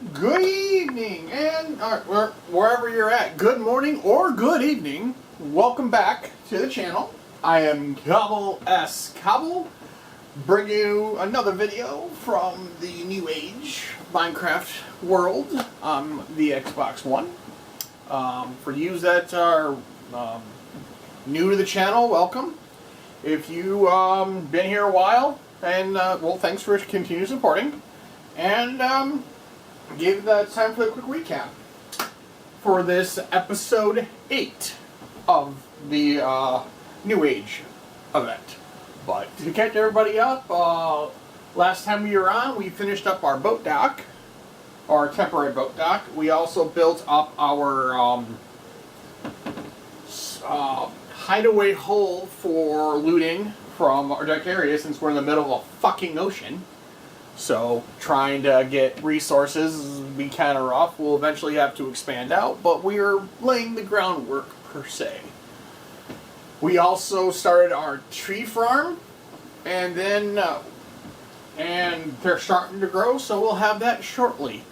Good evening, and wherever you're at, good morning or good evening. Welcome back to the channel. I am Cobble S. Cobble, bringing you another video from the new age Minecraft world on the Xbox One. For you that are new to the channel, welcome. If you been here a while, and well, thanks for continuing supporting. And give that time for the quick recap for this episode 8 of the New Age event. But to catch everybody up, last time we were on, we finished up our boat dock, our temporary boat dock. We also built up our hideaway hole for looting from our deck area, since we're in the middle of a fucking ocean. So trying to get resources will be kind of rough. We'll eventually have to expand out, but we are laying the groundwork per se. We also started our tree farm, and then and they're starting to grow, so we'll have that shortly.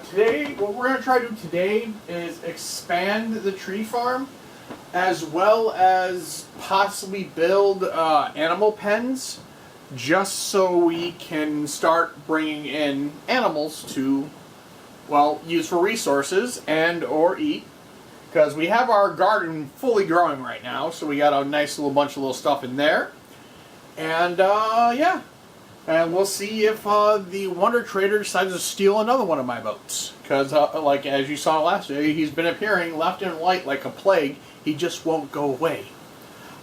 Today, what we're going to try to do today is expand the tree farm, as well as possibly build animal pens, just so we can start bringing in animals to, well, use for resources and or eat. Because we have our garden fully growing right now, so we got a nice little bunch of little stuff in there. And yeah, and we'll see if the Wonder Trader decides to steal another one of my boats. Because like as you saw last day, he's been appearing left and right like a plague. He just won't go away.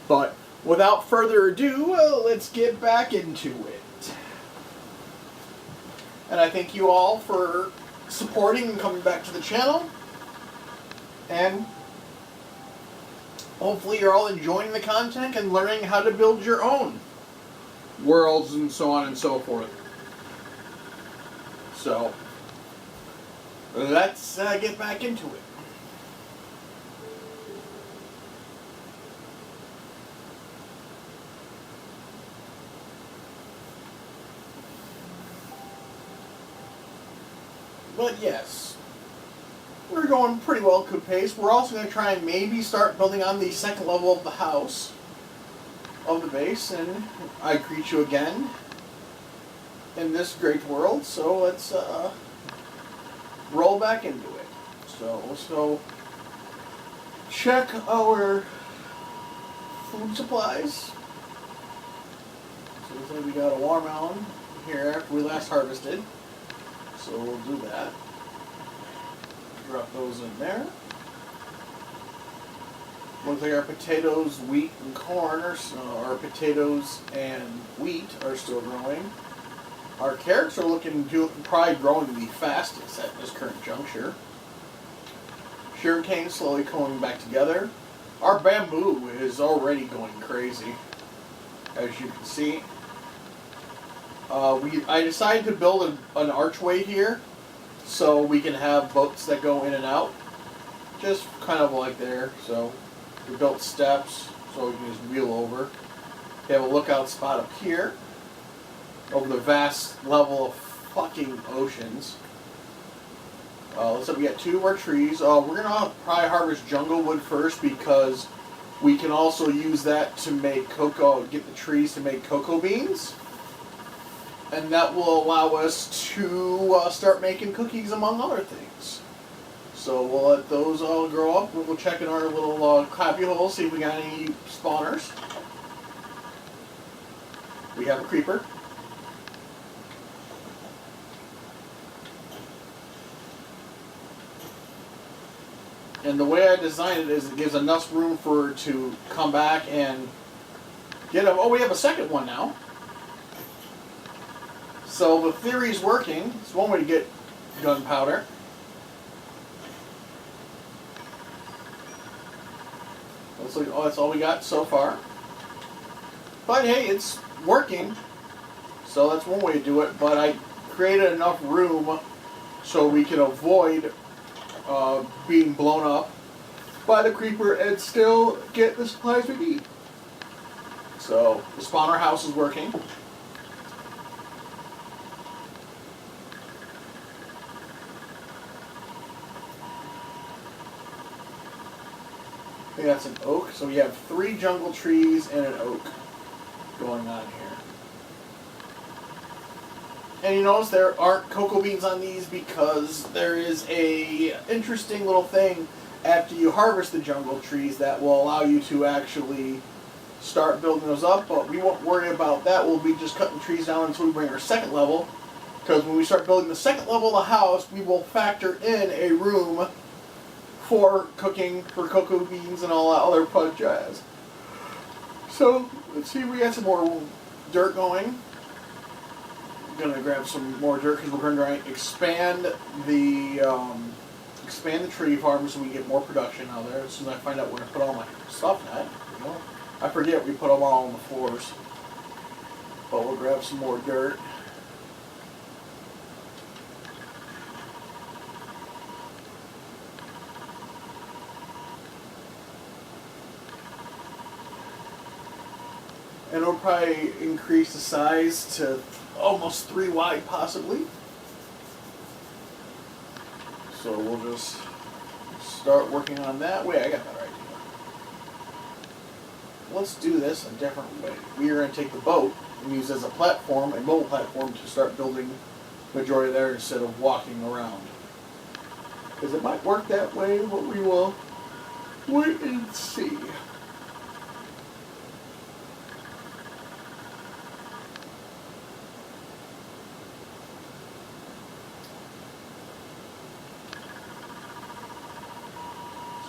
But without further ado, let's get back into it. And I thank you all for supporting and coming back to the channel. And hopefully you're all enjoying the content and learning how to build your own worlds and so on and so forth. So, let's get back into it. But yes, we're going pretty well at good pace. We're also going to try and maybe start building on the second level of the house, of the base, and I greet you again in this great world. So let's roll back into it. So check our food supplies. So looks like we got a watermelon here after we last harvested. So we'll do that. Drop those in there. Looks like our potatoes, wheat, and corn are our potatoes and wheat are still growing. Our carrots are looking to probably growing the fastest at this current juncture. Sugarcane slowly coming back together. Our bamboo is already going crazy, as you can see. I decided to build an archway here so we can have boats that go in and out, just kind of like there. So we built steps so we can just wheel over. We have a lookout spot up here over the vast level of fucking oceans. Looks like we got 2 of our trees. We're gonna probably harvest jungle wood first, because we can also use that to make cocoa. Get the trees to make cocoa beans. And that will allow us to start making cookies, among other things. So we'll let those all grow up. We'll check in our little crappy hole, see if we got any spawners. We have a creeper. And the way I designed it is it gives enough room for it to come back and get a... Oh, we have a second one now. So the theory's working. It's one way to get gunpowder. Looks like, oh, that's all we got so far. But hey, it's working. So that's one way to do it. But I created enough room so we can avoid being blown up by the creeper and still get the supplies we need. So the spawner house is working. think that's an oak. So we have 3 jungle trees and an oak going on here. And you notice there aren't cocoa beans on these because there is a interesting little thing after you harvest the jungle trees that will allow you to actually start building those up, but we won't worry about that. We'll be just cutting trees down until we bring our second level, because when we start building the second level of the house, we will factor in a room for cooking for cocoa beans and all that other fun jazz. So let's see, we got some more dirt going. I'm gonna grab some more dirt because we're going to expand the tree farm so we get more production out there. As soon as I find out where to put all my stuff at, you know, I forget we put them all on the floors. But we'll grab some more dirt. And it'll probably increase the size to almost 3 wide, possibly. So we'll just start working on that. Wait, I got that right here. Let's do this a different way. We are going to take the boat and use it as a platform, a mobile platform, to start building the majority there instead of walking around. Because it might work that way, but we will wait and see.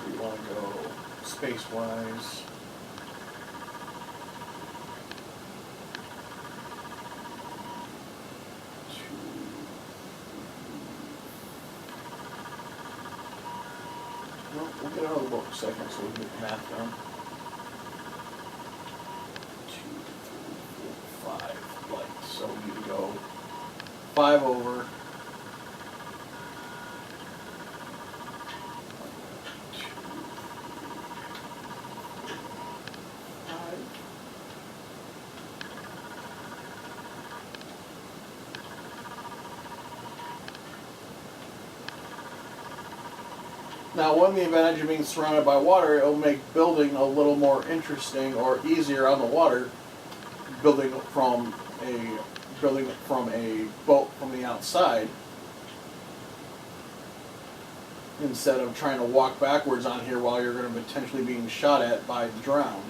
We want to go space-wise. Well, we'll get out of the boat for a second so we can get the math done. 2, 3, 4, 5 lights. So we need to go 5 over. Now, when the advantage of being surrounded by water, it will make building a little more interesting or easier on the water. Building from a boat from the outside, instead of trying to walk backwards on here while you're going to potentially being shot at by the drowned.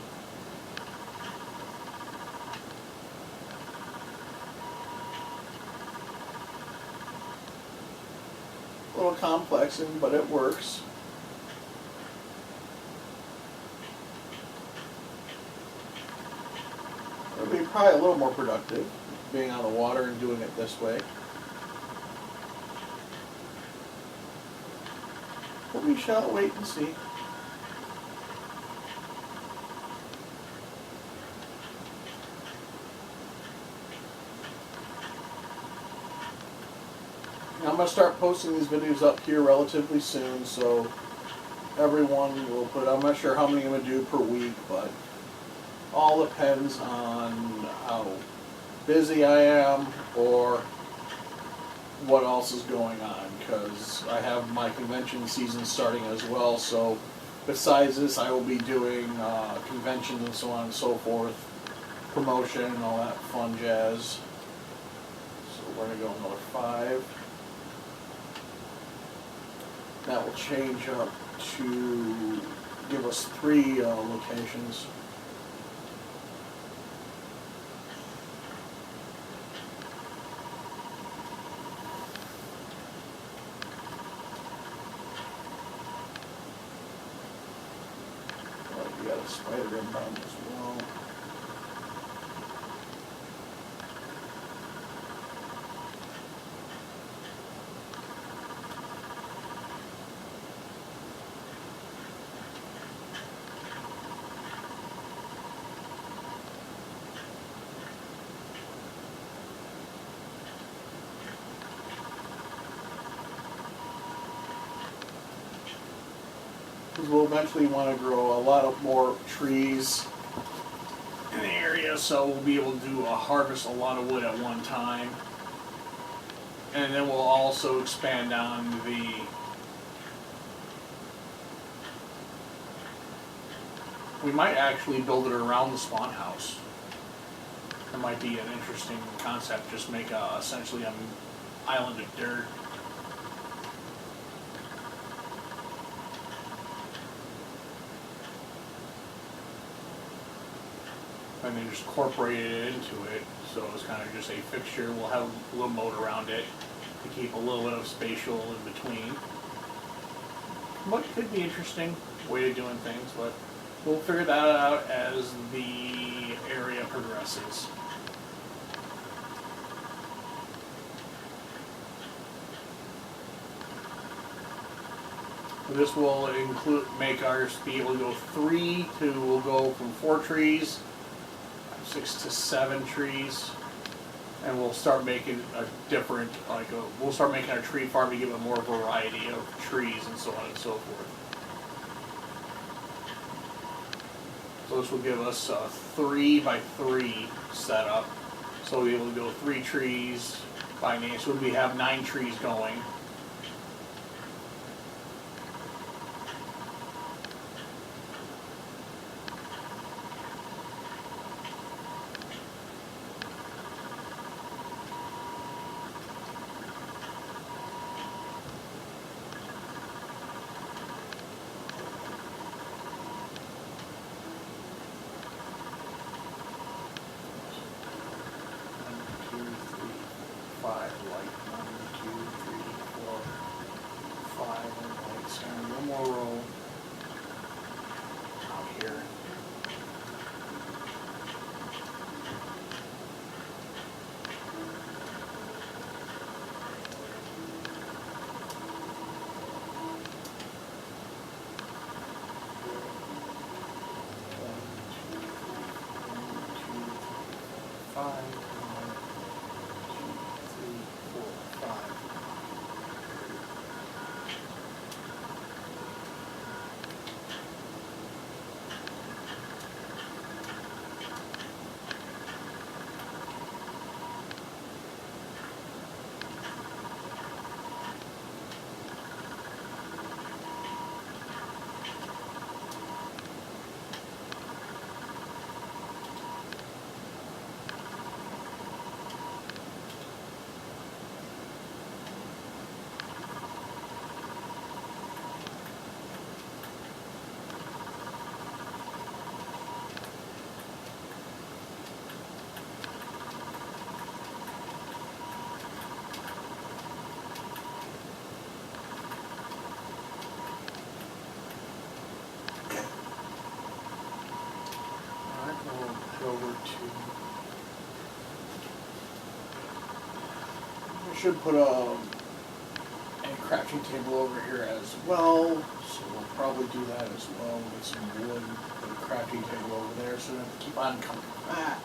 A little complex, but it works. It'll be probably a little more productive being on the water and doing it this way. But we shall wait and see. I'm going to start posting these videos up here relatively soon, so everyone will put, I'm not sure how many I'm going to do per week, but all depends on how busy I am or what else is going on, because I have my convention season starting as well, so besides this I will be doing conventions and so on and so forth, promotion and all that fun jazz. So we're going to go another 5. That will change up to give us 3 locations. We got a spider inbound as well. Because we'll eventually want to grow a lot of more trees in the area, so we'll be able to harvest a lot of wood at one time. And then we'll also expand on We might actually build it around the spawn house. That might be an interesting concept. Just make essentially an island of dirt. And then just incorporate it into it, so it's kind of just a fixture. We'll have a little moat around it to keep a little bit of spatial in between. But it could be interesting way of doing things, but we'll figure that out as the area progresses. This will make ours be able to go 3 to, we'll go from 4 trees, 6 to 7 trees, and we'll start making a different, we'll start making our tree farm to give it more variety of trees and so on and so forth. So this will give us a 3 by 3 setup. So we'll be able to go 3 trees by name. So we have 9 trees going. Should put a crafting table over here as well, so we'll probably do that as well. We'll get some wood, put a crafting table over there, so we don't have to keep on coming back.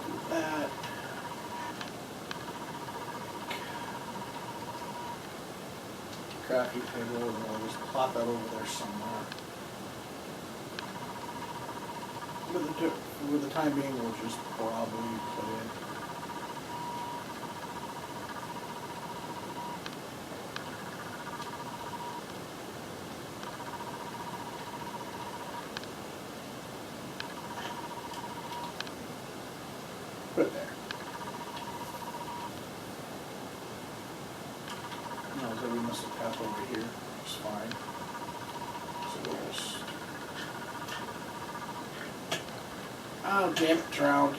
Do that. Crafting table, and we'll just plop that over there somewhere. For the time being, we'll just probably put in. Put it there. No, so we must have passed over here. It's fine. So we'll just... Oh, damn it, drowned.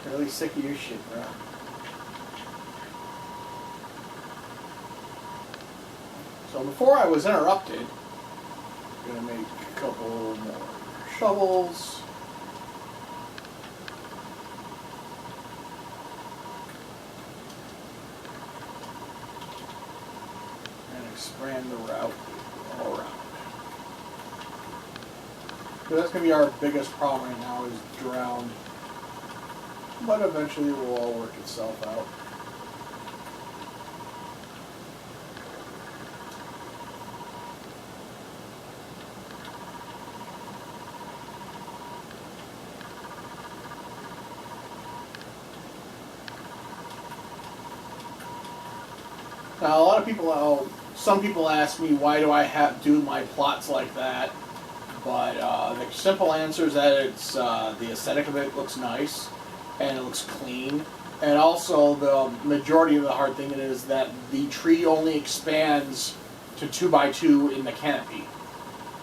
Really sick of your shit, bro. So before I was interrupted, I'm gonna make a couple more shovels. And expand the route all around. So that's going to be our biggest problem right now, is drowned. But eventually it will all work itself out. Now, a lot of people some people ask me why do I do my plots like that, but the simple answer is that it's the aesthetic of it looks nice and it looks clean, and also the majority of the hard thing is that the tree only expands to 2x2 in the canopy.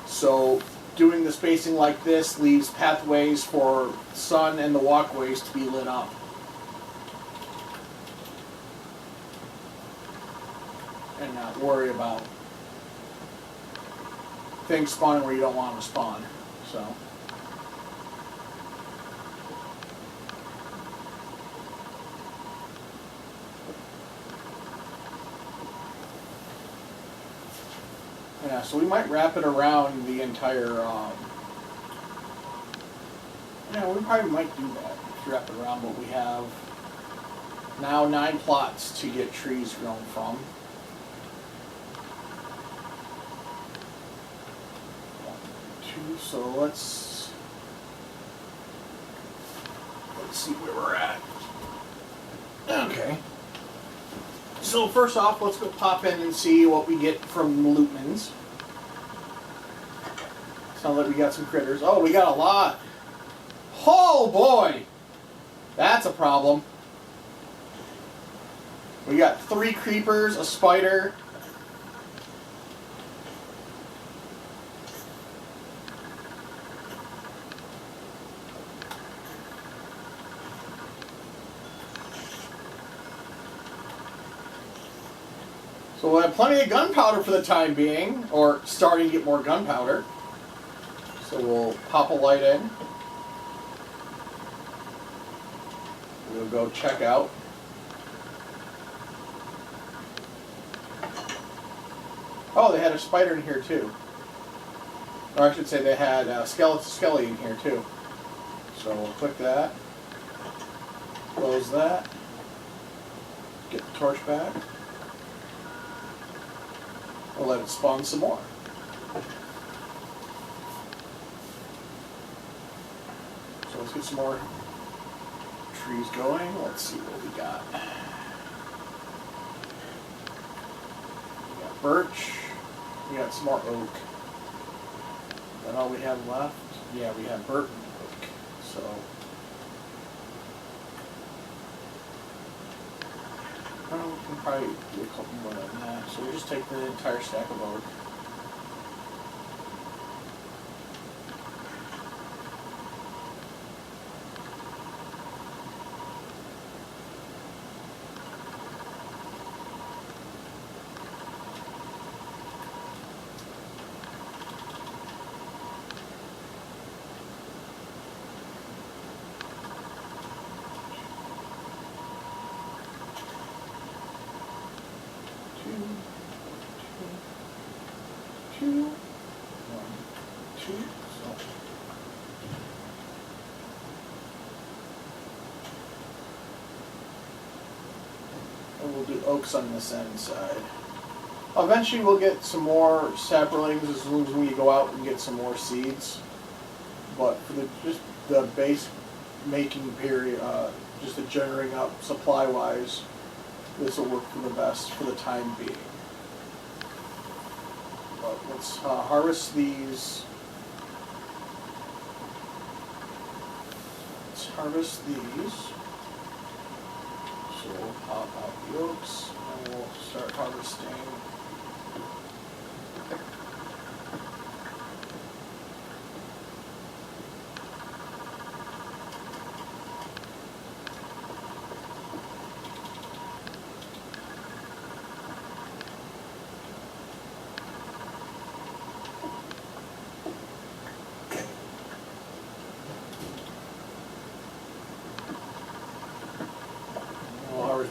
So doing the spacing like this leaves pathways for sun and the walkways to be lit up. And not worry about things spawning where you don't want them to spawn. So. Yeah, so we might wrap it around the entire, yeah, we probably might do that, wrap it around, but we have now 9 plots to get trees grown from. 1, 2, so let's see where we're at. Okay. So first off, let's go pop in and see what we get from Lootmans. Sounds like we got some critters. Oh, we got a lot. Oh boy! That's a problem. We got 3 creepers, a spider. So we'll have plenty of gunpowder for the time being, or starting to get more gunpowder. So we'll pop a light in. We'll go check out. Oh, they had a spider in here too. Or I should say they had a skelly in here too. So we'll click that. Close that. Get the torch back. We'll let it spawn some more. So let's get some more trees going. Let's see what we got. We got birch. We got some more oak. Is that all we have left? Yeah, we have birch and oak. So well, we can probably do a couple more than that. So we just take the entire stack of oak. Two, 1, 2, so. And we'll do oaks on this end side. Eventually we'll get some more saplings as soon as we go out and get some more seeds. But for just the base making period, just the generating up supply wise, this will work for the best for the time being. But let's harvest these. Let's harvest these. So we'll pop out the oaks and we'll start harvesting.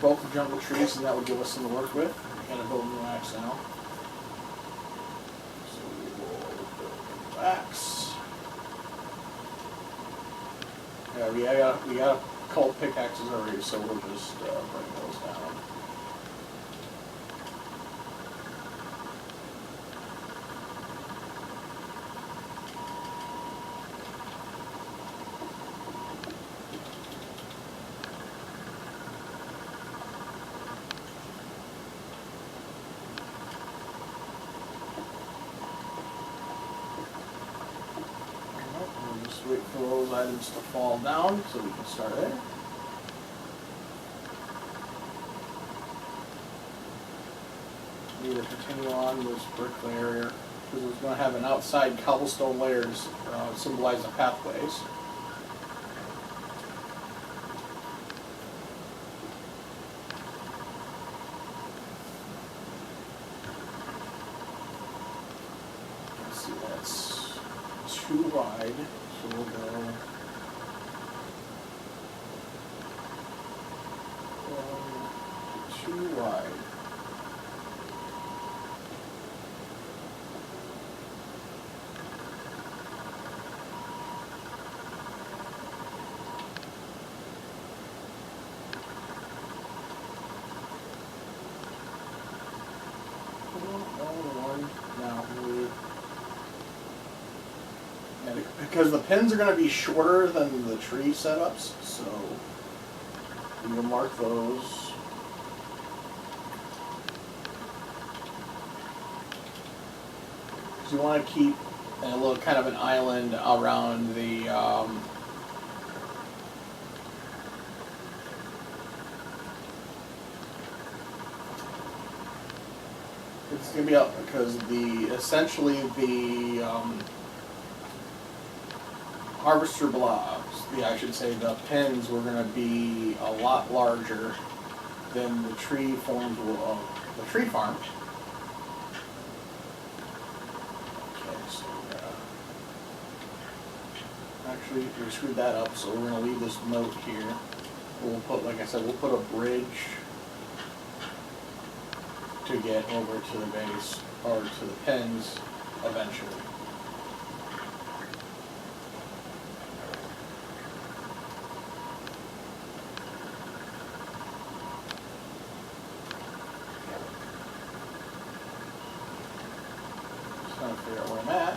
Both the jungle trees, and that will give us some to work with. We're going to build a new axe now. So we will build a new axe. Yeah, we got a couple pickaxes already, so we'll just bring those down. for those items to fall down, so we can start there. Need to continue on this brick layer because it's going to have an outside cobblestone layer to symbolize the pathways. Let's see, that's too wide, so we'll go 1, 2 wide. Because the pins are going to be shorter than the tree setups, so you can mark those. So you want to keep a little kind of an island around the it's going to be up because essentially the harvester blocks, I should say the pins were going to be a lot larger than the tree forms of the tree farm. Okay, so actually we screwed that up, so we're going to leave this note here. We'll put, like I said, we'll put a bridge to get over to the base, or to the pins eventually. Trying to figure out where I'm at.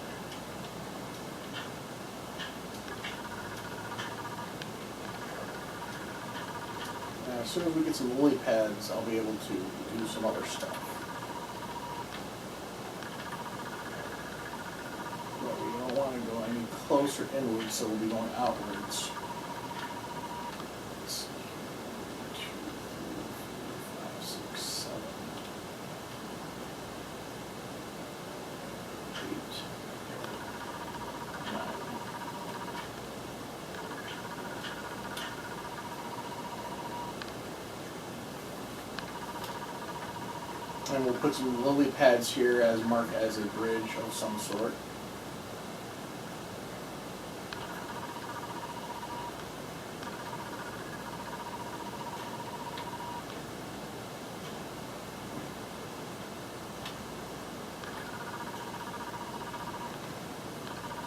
Now, as soon as we get some lily pads, I'll be able to do some other stuff. But we don't want to go any closer inwards, so we'll be going outwards. Let's see. 1, 2, 3, 4, 5, 6, 7. 8, 9. And we'll put some lily pads here as marked as a bridge of some sort.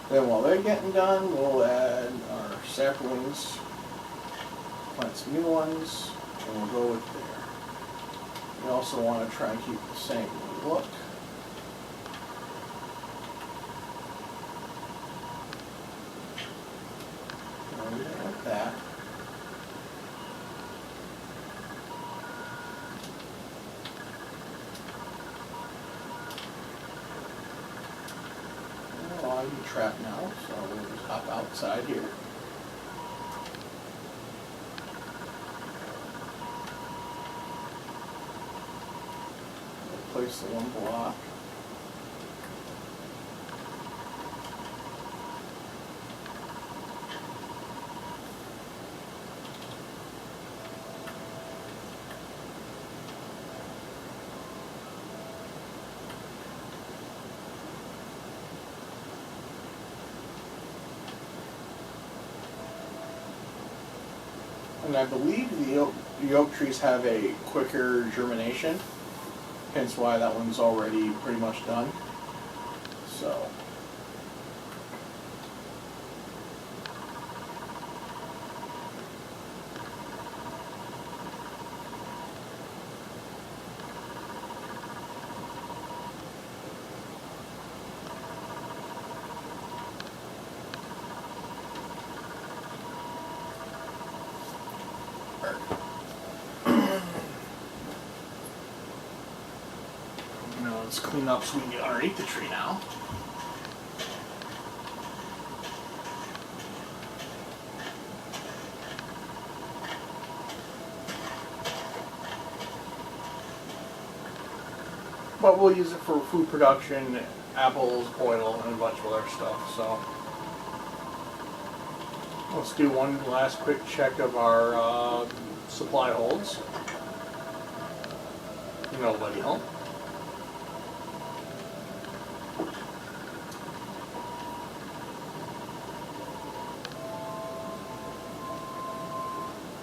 Then while they're getting done, we'll add our saplings, plant some new ones, and we'll go with there. We also want to try and keep the same look. Like that. Well, I'm trapped now, so we'll just hop outside here. Place the one block. And I believe the oak trees have a quicker germination. Hence why that one's already pretty much done. So. Let's clean up so we can get underneath the tree now. But we'll use it for food production, apples, oil, and a bunch of other stuff. So let's do one last quick check of our supply holds. Nobody home.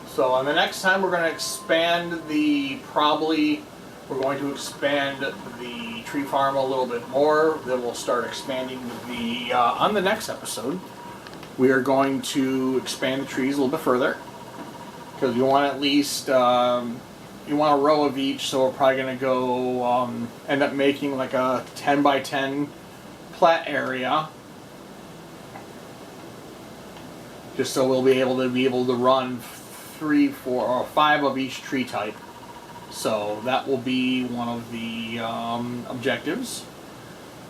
So on the next time we're going to expand we're going to expand the tree farm a little bit more. Then we'll start expanding on the next episode, we are going to expand the trees a little bit further. Because you want at least, you want a row of each, so we're probably going to go, end up making like a 10 by 10 plat area. Just so we'll be able to run 3, 4, or 5 of each tree type. So that will be one of the objectives.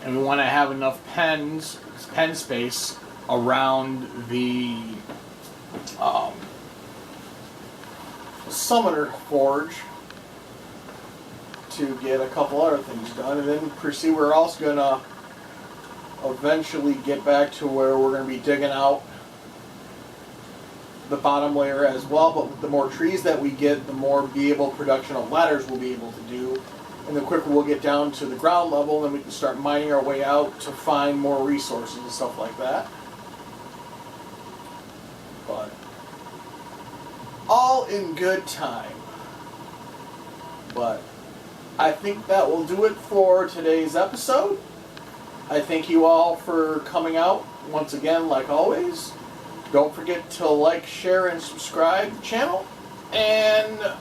And we want to have enough pen space around the summoner forge to get a couple other things done. And then proceed, we're also going to eventually get back to where we're going to be digging out the bottom layer as well, but with the more trees that we get, the more production of ladders we'll be able to do, and the quicker we'll get down to the ground level, then we can start mining our way out to find more resources and stuff like that. But all in good time. But I think that will do it for today's episode. I thank you all for coming out once again, like always. Don't forget to like, share, and subscribe to the channel. And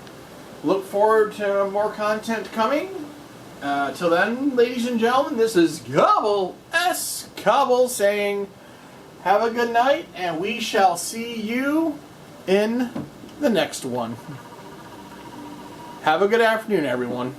look forward to more content coming. Till then, ladies and gentlemen, this is Cobble saying have a good night, and we shall see you in the next one. Have a good afternoon, everyone.